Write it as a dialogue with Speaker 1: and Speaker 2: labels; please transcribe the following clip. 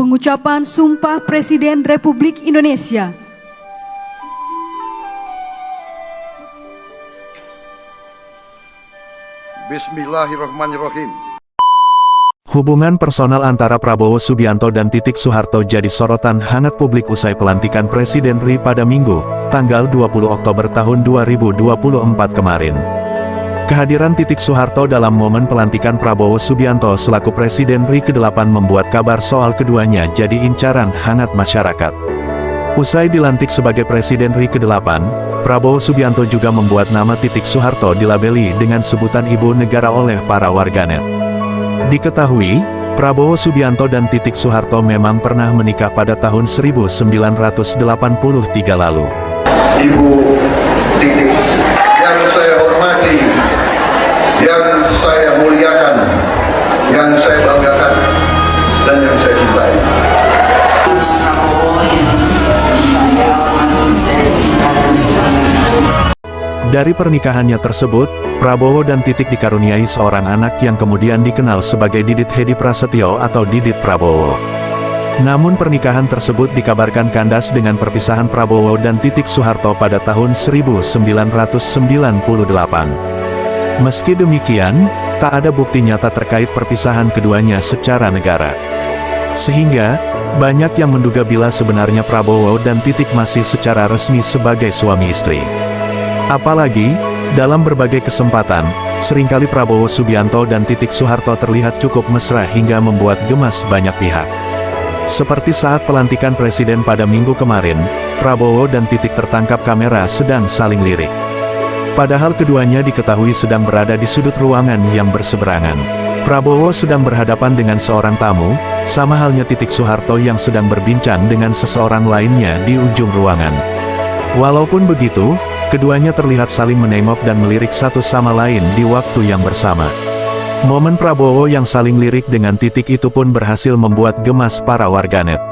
Speaker 1: Pengucapan Sumpah Presiden Republik Indonesia.
Speaker 2: Bismillahirrahmanirrahim.
Speaker 3: Hubungan personal antara Prabowo Subianto dan Titik Soeharto jadi sorotan hangat publik usai pelantikan Presiden RI pada Minggu, tanggal 20 Oktober tahun 2024 kemarin. Kehadiran Titik Soeharto dalam momen pelantikan Prabowo Subianto selaku Presiden RI ke-8 membuat kabar soal keduanya jadi incaran hangat masyarakat. Usai dilantik sebagai Presiden RI ke-8, Prabowo Subianto juga membuat nama Titik Soeharto dilabeli dengan sebutan Ibu Negara oleh para warganet. Diketahui, Prabowo Subianto dan Titik Soeharto memang pernah menikah pada tahun 1983 lalu.
Speaker 2: Ibu Titik, yang saya hormati, yang saya muliakan, yang saya banggakan, dan yang saya cintai.
Speaker 3: Dari pernikahannya tersebut, Prabowo dan Titik dikaruniai seorang anak yang kemudian dikenal sebagai Didit Hedi Prasetyo atau Didit Prabowo. Namun pernikahan tersebut dikabarkan kandas dengan perpisahan Prabowo dan Titik Soeharto pada tahun 1998. Meski demikian, tak ada bukti nyata terkait perpisahan keduanya secara negara. Sehingga, banyak yang menduga bila sebenarnya Prabowo dan Titik masih secara resmi sebagai suami istri. Apalagi, dalam berbagai kesempatan, seringkali Prabowo Subianto dan Titik Soeharto terlihat cukup mesra hingga membuat gemas banyak pihak. Seperti saat pelantikan Presiden pada Minggu kemarin, Prabowo dan Titik tertangkap kamera sedang saling lirik. Padahal keduanya diketahui sedang berada di sudut ruangan yang berseberangan. Prabowo sedang berhadapan dengan seorang tamu, sama halnya Titik Soeharto yang sedang berbincang dengan seseorang lainnya di ujung ruangan. Walaupun begitu, keduanya terlihat saling menengok dan melirik satu sama lain di waktu yang bersama. Momen Prabowo yang saling lirik dengan Titik itu pun berhasil membuat gemas para warganet.